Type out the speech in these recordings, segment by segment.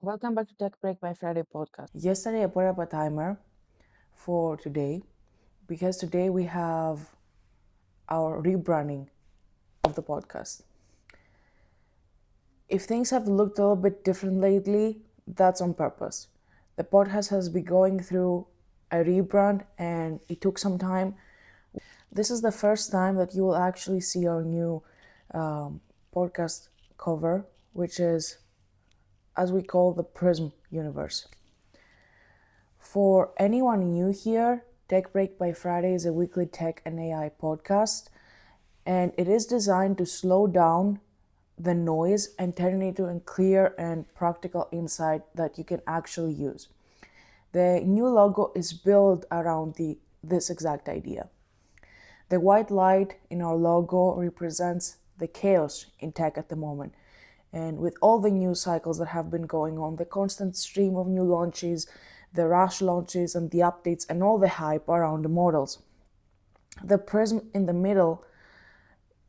Welcome back to Tech Break by Friday podcast. Yesterday I put up a timer for today because today we have our rebranding of the podcast. If things have looked a little bit different lately, that's on purpose. The podcast has been going through a rebrand and it took some time. This is the first time that you will actually see our new podcast cover, which is, as we call, the Prism universe. For anyone new here, Tech Break by Friday is a weekly tech and AI podcast, and it is designed to slow down the noise and turn it into a clear and practical insight that you can actually use. The new logo is built around this exact idea. The white light in our logo represents the chaos in tech at the moment. And with all the news cycles that have been going on, the constant stream of new launches, the rush launches and the updates and all the hype around the models. The prism in the middle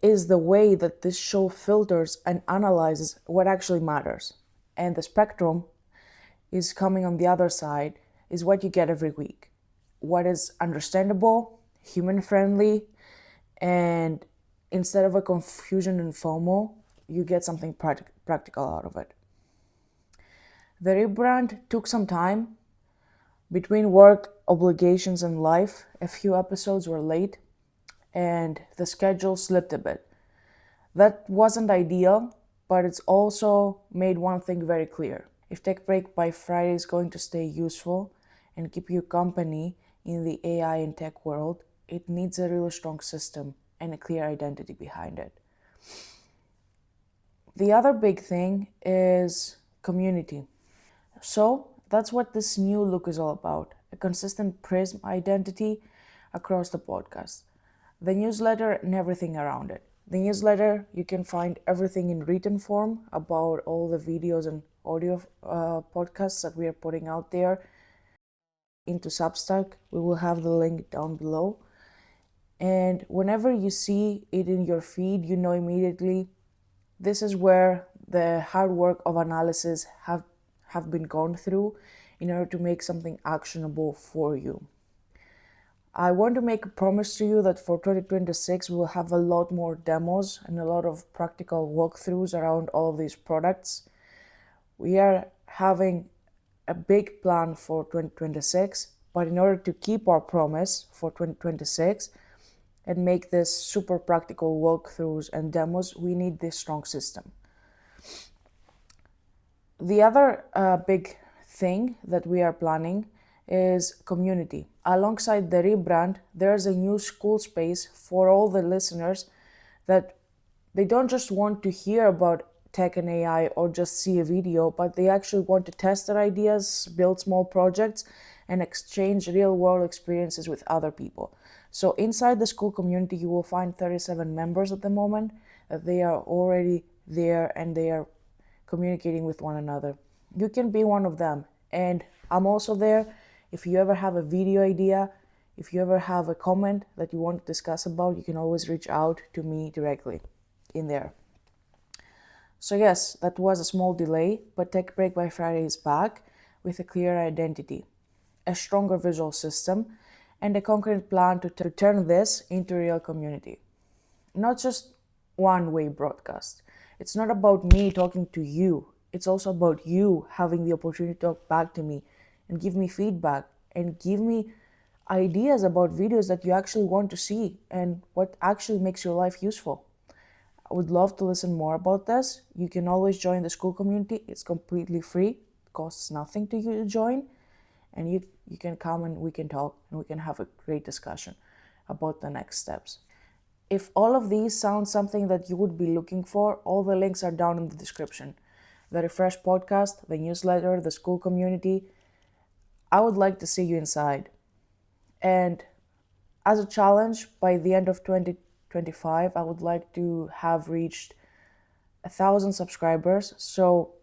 is the way that this show filters and analyzes what actually matters. And the spectrum is coming on the other side, is what you get every week. What is understandable, human-friendly, and instead of a confusion and FOMO, you get something practical out of it. The rebrand took some time. Between work, obligations, and life, a few episodes were late, and the schedule slipped a bit. That wasn't ideal, but it's also made one thing very clear. If Tech Break by Friday is going to stay useful and keep you company in the AI and tech world, it needs a really strong system and a clear identity behind it. The other big thing is community. So that's what this new look is all about, a consistent Prism identity across the podcast. The newsletter and everything around it. The newsletter, you can find everything in written form about all the videos and audio podcasts that we are putting out there into Substack. We will have the link down below. And whenever you see it in your feed, you know immediately this is where the hard work of analysis have been gone through in order to make something actionable for you. I want to make a promise to you that for 2026 we will have a lot more demos and a lot of practical walkthroughs around all of these products. We are having a big plan for 2026, but in order to keep our promise for 2026 and make this super practical walkthroughs and demos, we need this strong system. The other big thing that we are planning is community. Alongside the rebrand, there's a new school space for all the listeners that they don't just want to hear about tech and AI or just see a video, but they actually want to test their ideas, build small projects, and exchange real-world experiences with other people. So inside the school community, you will find 37 members at the moment. They are already there and they are communicating with one another. You can be one of them. And I'm also there. If you ever have a video idea, if you ever have a comment that you want to discuss about, you can always reach out to me directly in there. So yes, that was a small delay, but Tech Break by Friday is back with a clear identity, a stronger visual system, and a concrete plan to turn this into a real community. Not just one-way broadcast. It's not about me talking to you. It's also about you having the opportunity to talk back to me and give me feedback and give me ideas about videos that you actually want to see and what actually makes your life useful. I would love to listen more about this. You can always join the school community. It's completely free. It costs nothing to you to join. And you can come and we can talk and we can have a great discussion about the next steps. If all of these sound something that you would be looking for, all the links are down in the description. The Refresh podcast, the newsletter, the school community. I would like to see you inside. And as a challenge, by the end of 2025, I would like to have reached 1,000 subscribers. So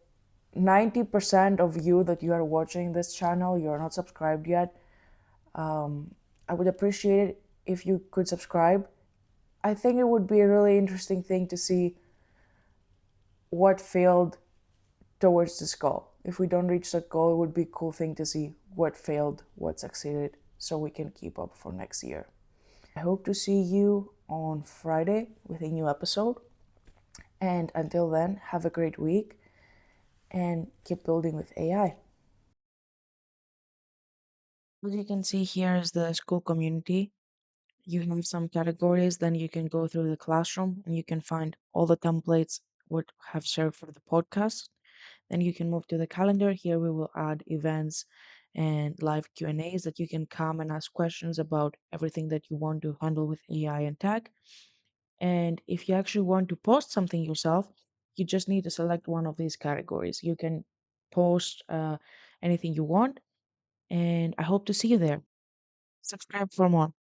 90% of you that you are watching this channel, you are not subscribed yet. I would appreciate it if you could subscribe. I think it would be a really interesting thing to see what failed towards this goal. If we don't reach that goal, it would be a cool thing to see what failed, what succeeded, so we can keep up for next year. I hope to see you on Friday with a new episode. And until then, have a great week and keep building with AI. As you can see here is the school community. You have some categories, then you can go through the classroom and you can find all the templates what have served for the podcast. Then you can move to the calendar. Here we will add events and live Q&As that you can come and ask questions about everything that you want to handle with AI and tech. And if you actually want to post something yourself, you just need to select one of these categories. You can post anything you want, and I hope to see you there. Subscribe for more.